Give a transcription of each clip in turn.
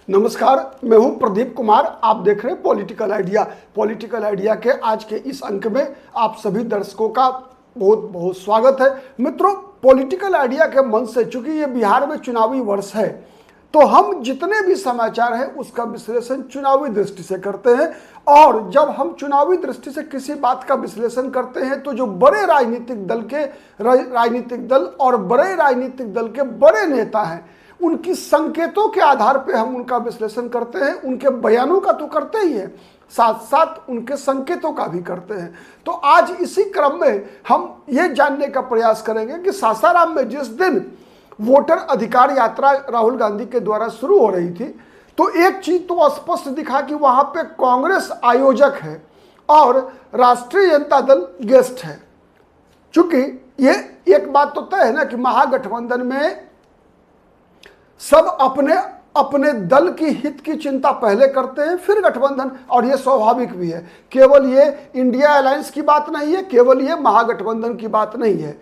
नमस्कार, मैं हूं प्रदीप कुमार। आप देख रहे हैं पॉलिटिकल आइडिया। पॉलिटिकल आइडिया के आज के इस अंक में आप सभी दर्शकों का बहुत बहुत स्वागत है। मित्रों, पॉलिटिकल आइडिया के मन से, चूंकि ये बिहार में चुनावी वर्ष है, तो हम जितने भी समाचार हैं उसका विश्लेषण चुनावी दृष्टि से करते हैं। और जब हम चुनावी दृष्टि से किसी बात का विश्लेषण करते हैं तो जो बड़े राजनीतिक दल और बड़े राजनीतिक दल के बड़े नेता हैं, उनकी संकेतों के आधार पे हम उनका विश्लेषण करते हैं। उनके बयानों का तो करते ही हैं, साथ साथ उनके संकेतों का भी करते हैं। तो आज इसी क्रम में हम ये जानने का प्रयास करेंगे कि सासाराम में जिस दिन वोटर अधिकार यात्रा राहुल गांधी के द्वारा शुरू हो रही थी, तो एक चीज तो स्पष्ट दिखा कि वहां पे कांग्रेस आयोजक है और राष्ट्रीय जनता दल गेस्ट है। चूंकि ये एक बात तो तय है ना कि महागठबंधन में सब अपने अपने दल की हित की चिंता पहले करते हैं, फिर गठबंधन, और ये स्वाभाविक भी है। केवल ये इंडिया अलायंस की बात नहीं है, केवल ये महागठबंधन की बात नहीं है।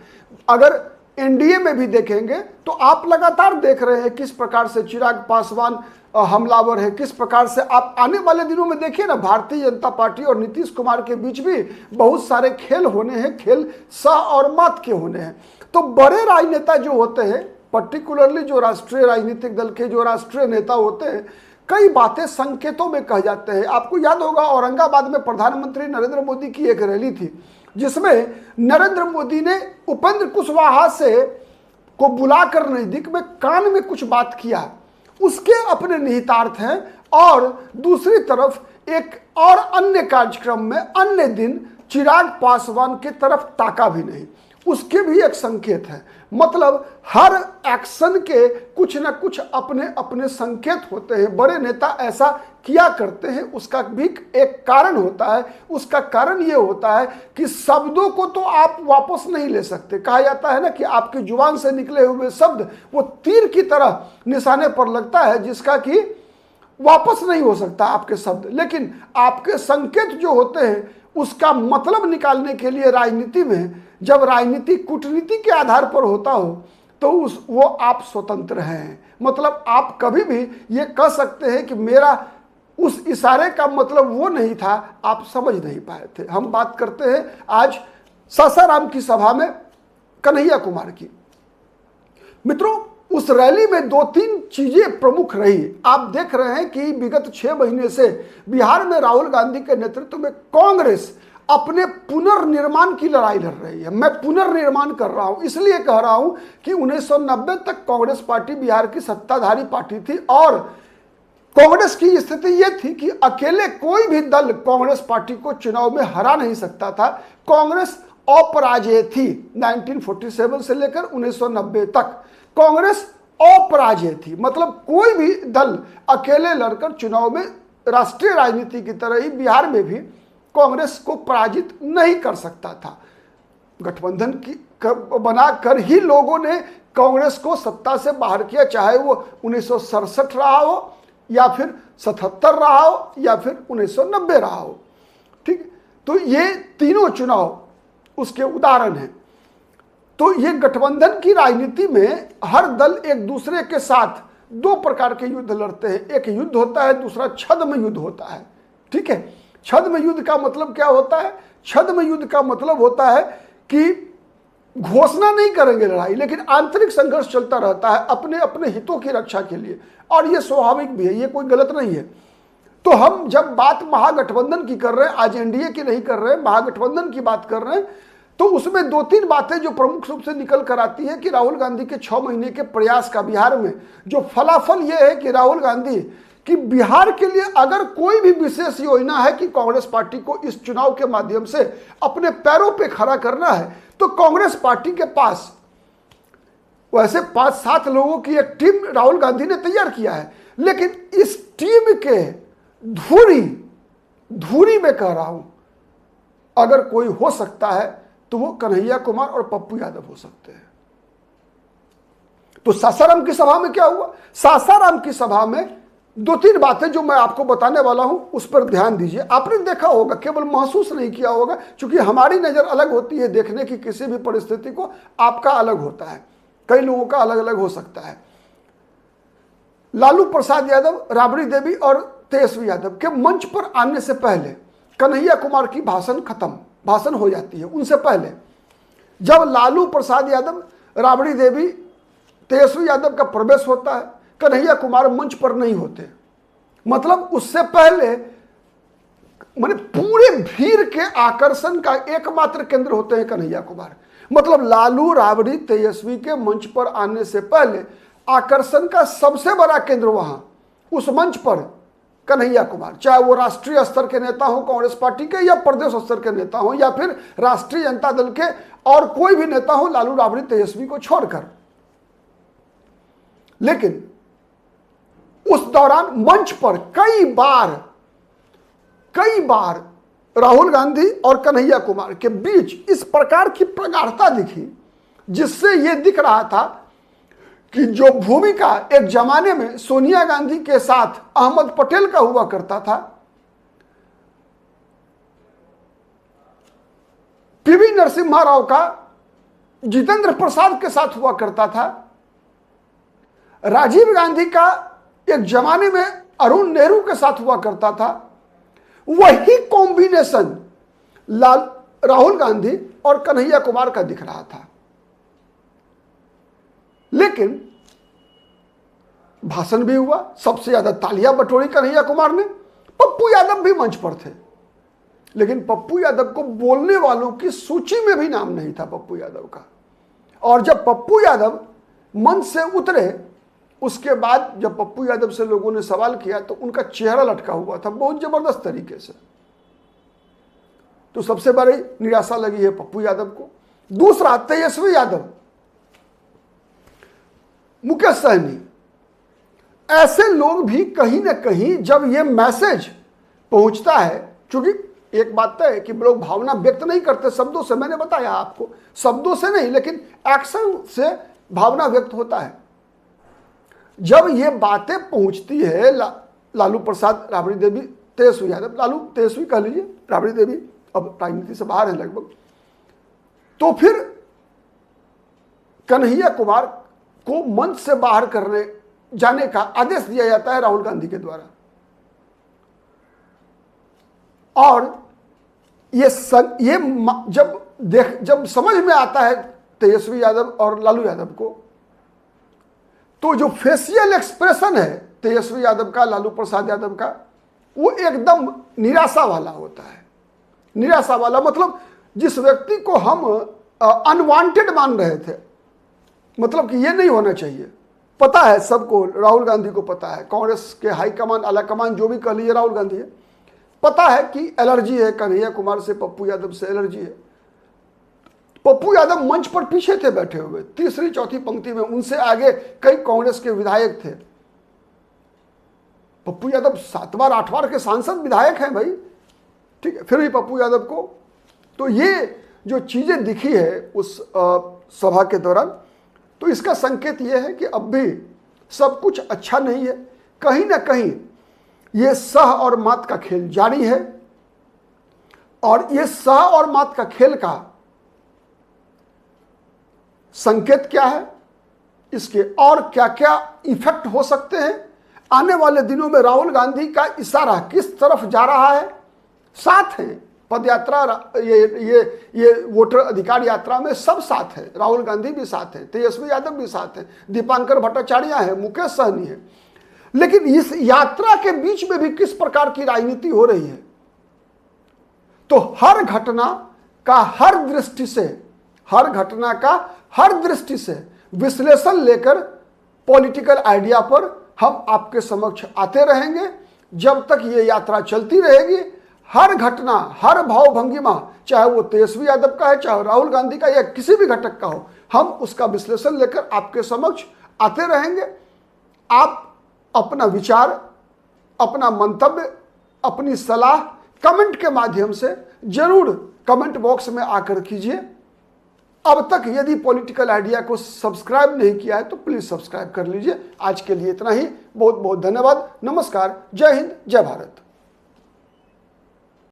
अगर एनडीए में भी देखेंगे तो आप लगातार देख रहे हैं किस प्रकार से चिराग पासवान हमलावर है, किस प्रकार से आप आने वाले दिनों में देखिए ना, भारतीय जनता पार्टी और नीतीश कुमार के बीच भी बहुत सारे खेल होने हैं, खेल सह और मत के होने हैं। तो बड़े राजनेता जो होते हैं, पर्टिकुलरली जो राष्ट्रीय राजनीतिक दल के जो राष्ट्रीय नेता होते हैं, कई बातें संकेतों में कह जाते हैं। आपको याद होगा औरंगाबाद में प्रधानमंत्री नरेंद्र मोदी की एक रैली थी जिसमें नरेंद्र मोदी ने उपेंद्र कुशवाहा से को बुलाकर नजदीक में कान में कुछ बात किया, उसके अपने निहितार्थ हैं। और दूसरी तरफ एक और अन्य कार्यक्रम में अन्य दिन चिराग पासवान की तरफ ताका भी नहीं, उसके भी एक संकेत है। मतलब हर एक्शन के कुछ ना कुछ अपने अपने संकेत होते हैं। बड़े नेता ऐसा किया करते हैं, उसका भी एक कारण होता है। उसका कारण ये होता है कि शब्दों को तो आप वापस नहीं ले सकते। कहा जाता है ना कि आपकी जुबान से निकले हुए शब्द वो तीर की तरह निशाने पर लगता है, जिसका कि वापस नहीं हो सकता आपके शब्द। लेकिन आपके संकेत जो होते हैं उसका मतलब निकालने के लिए राजनीति में, जब राजनीति कूटनीति के आधार पर होता हो, तो वो आप स्वतंत्र हैं। मतलब आप कभी भी ये कह सकते हैं कि मेरा उस इशारे का मतलब वो नहीं था, आप समझ नहीं पाए थे। हम बात करते हैं आज सासाराम की सभा में कन्हैया कुमार की। मित्रों, उस रैली में दो तीन चीजें प्रमुख रही। आप देख रहे हैं कि विगत 6 महीने से बिहार में राहुल गांधी के नेतृत्व में कांग्रेस अपने पुनर्निर्माण की लड़ाई लड़ रही है। मैं पुनर्निर्माण कर रहा हूं, इसलिए कह रहा हूं कि 1990 तक कांग्रेस पार्टी बिहार की सत्ताधारी पार्टी थी और कांग्रेस की स्थिति यह थी कि अकेले कोई भी दल कांग्रेस पार्टी को चुनाव में हरा नहीं सकता था। कांग्रेस अपराजेय थी। 1947 से लेकर 1990 तक कांग्रेस अपराजेय थी। मतलब कोई भी दल अकेले लड़कर चुनाव में राष्ट्रीय राजनीति की तरह ही बिहार में भी कांग्रेस को पराजित नहीं कर सकता था। गठबंधन की बनाकर ही लोगों ने कांग्रेस को सत्ता से बाहर किया, चाहे वो 1967 रहा हो या फिर 77 रहा हो या फिर 1990 रहा हो। ठीक, तो ये तीनों चुनाव उसके उदाहरण हैं। तो ये गठबंधन की राजनीति में हर दल एक दूसरे के साथ दो प्रकार के युद्ध लड़ते हैं। एक युद्ध होता है, दूसरा छद्म युद्ध होता है। ठीक है, छद्म युद्ध का मतलब क्या होता है? छद्म युद्ध का मतलब होता है कि घोषणा नहीं करेंगे लड़ाई, लेकिन आंतरिक संघर्ष चलता रहता है अपने अपने हितों की रक्षा के लिए, और ये स्वाभाविक भी है, ये कोई गलत नहीं है। तो हम जब बात महागठबंधन की कर रहे हैं, आज एनडीए की नहीं कर रहे हैं, महागठबंधन की बात कर रहे हैं, तो उसमें दो तीन बातें जो प्रमुख रूप से निकल कर आती है कि राहुल गांधी के 6 महीने के प्रयास का बिहार में जो फलाफल ये है कि राहुल गांधी कि बिहार के लिए अगर कोई भी विशेष योजना है कि कांग्रेस पार्टी को इस चुनाव के माध्यम से अपने पैरों पे खड़ा करना है, तो कांग्रेस पार्टी के पास वैसे 5-7 लोगों की एक टीम राहुल गांधी ने तैयार किया है। लेकिन इस टीम के धुरी में कह रहा हूं, अगर कोई हो सकता है तो वो कन्हैया कुमार और पप्पू यादव हो सकते हैं। तो सासाराम की सभा में क्या हुआ? सासाराम की सभा में दो तीन बातें जो मैं आपको बताने वाला हूं उस पर ध्यान दीजिए। आपने देखा होगा, केवल महसूस नहीं किया होगा, क्योंकि हमारी नजर अलग होती है देखने की किसी भी परिस्थिति को, आपका अलग होता है, कई लोगों का अलग अलग हो सकता है। लालू प्रसाद यादव, राबड़ी देवी और तेजस्वी यादव के मंच पर आने से पहले कन्हैया कुमार की भाषण हो जाती है। उनसे पहले जब लालू प्रसाद यादव, राबड़ी देवी, तेजस्वी यादव का प्रवेश होता है, कन्हैया कुमार मंच पर नहीं होते। मतलब उससे पहले माने पूरे भीड़ के आकर्षण का एकमात्र केंद्र होते हैं कन्हैया कुमार। मतलब लालू, राबड़ी, तेजस्वी के मंच पर आने से पहले आकर्षण का सबसे बड़ा केंद्र वहां उस मंच पर कन्हैया कुमार, चाहे वो राष्ट्रीय स्तर के नेता हो कांग्रेस पार्टी के, या प्रदेश स्तर के नेता हो, या फिर राष्ट्रीय जनता दल के और कोई भी नेता हो लालू, राबड़ी, तेजस्वी को छोड़कर। लेकिन उस दौरान मंच पर कई बार राहुल गांधी और कन्हैया कुमार के बीच इस प्रकार की प्रगाढ़ता दिखी, जिससे यह दिख रहा था कि जो भूमिका एक जमाने में सोनिया गांधी के साथ अहमद पटेल का हुआ करता था, पीवी नरसिम्हा राव का जितेंद्र प्रसाद के साथ हुआ करता था, राजीव गांधी का एक जमाने में अरुण नेहरू के साथ हुआ करता था, वही कॉम्बिनेशन राहुल गांधी और कन्हैया कुमार का दिख रहा था। लेकिन भाषण भी हुआ, सबसे ज्यादा तालियां बटोरी कन्हैया कुमार ने। पप्पू यादव भी मंच पर थे, लेकिन पप्पू यादव को बोलने वालों की सूची में भी नाम नहीं था पप्पू यादव का। और जब पप्पू यादव मंच से उतरे, उसके बाद जब पप्पू यादव से लोगों ने सवाल किया तो उनका चेहरा लटका हुआ था बहुत जबरदस्त तरीके से। तो सबसे बड़ी निराशा लगी है पप्पू यादव को। दूसरा, तेजस्वी यादव, मुकेश सहनी, ऐसे लोग भी कहीं ना कहीं जब ये मैसेज पहुंचता है, क्योंकि एक बात तो है कि लोग भावना व्यक्त नहीं करते शब्दों से, मैंने बताया आपको, शब्दों से नहीं लेकिन एक्शन से भावना व्यक्त होता है। जब ये बातें पहुंचती है लालू प्रसाद, राबड़ी देवी, तेजस्वी यादव, लालू तेजस्वी कह लीजिए, राबड़ी देवी अब राजनीति से बाहर है लगभग, तो फिर कन्हैया कुमार को मंच से बाहर करने जाने का आदेश दिया जाता है राहुल गांधी के द्वारा। और ये जब समझ में आता है तेजस्वी यादव और लालू यादव को, तो जो फेशियल एक्सप्रेशन है तेजस्वी यादव का, लालू प्रसाद यादव का, वो एकदम निराशा वाला होता है। निराशा वाला मतलब जिस व्यक्ति को हम अनवांटेड मान रहे थे, मतलब कि ये नहीं होना चाहिए, पता है सबको, राहुल गांधी को पता है, कांग्रेस के हाईकमान, आलाकमान जो भी कह लीजिए, राहुल गांधी है, पता है कि एलर्जी है कन्हैया कुमार से, पप्पू यादव से एलर्जी है। पप्पू यादव मंच पर पीछे थे बैठे हुए, तीसरी चौथी पंक्ति में, उनसे आगे कई कांग्रेस के विधायक थे। पप्पू यादव 7 बार 8 बार के सांसद विधायक हैं भाई, ठीक है, फिर भी पप्पू यादव को, तो ये जो चीजें दिखी है उस सभा के दौरान, तो इसका संकेत यह है कि अब भी सब कुछ अच्छा नहीं है। कहीं ना कहीं ये सह और मात का खेल जारी है, और ये सह और मात का खेल का संकेत क्या है, इसके और क्या क्या इफेक्ट हो सकते हैं, आने वाले दिनों में राहुल गांधी का इशारा किस तरफ जा रहा है, साथ हैं पदयात्रा, ये वोटर अधिकार यात्रा में सब साथ है, राहुल गांधी भी साथ है, तेजस्वी यादव भी साथ है, दीपांकर भट्टाचार्य है, मुकेश सहनी है। लेकिन इस यात्रा के बीच में भी किस प्रकार की राजनीति हो रही है, तो हर घटना का हर दृष्टि से विश्लेषण लेकर पॉलिटिकल आइडिया पर हम आपके समक्ष आते रहेंगे। जब तक ये यात्रा चलती रहेगी, हर घटना, हर भाव भंगिमा, चाहे वो तेजस्वी यादव का है, चाहे राहुल गांधी का, या किसी भी घटक का हो, हम उसका विश्लेषण लेकर आपके समक्ष आते रहेंगे। आप अपना विचार, अपना मंतव्य, अपनी सलाह कमेंट के माध्यम से जरूर कमेंट बॉक्स में आकर कीजिए। अब तक यदि पॉलिटिकल आइडिया को सब्सक्राइब नहीं किया है तो प्लीज सब्सक्राइब कर लीजिए। आज के लिए इतना ही, बहुत बहुत धन्यवाद, नमस्कार, जय हिंद, जय भारत।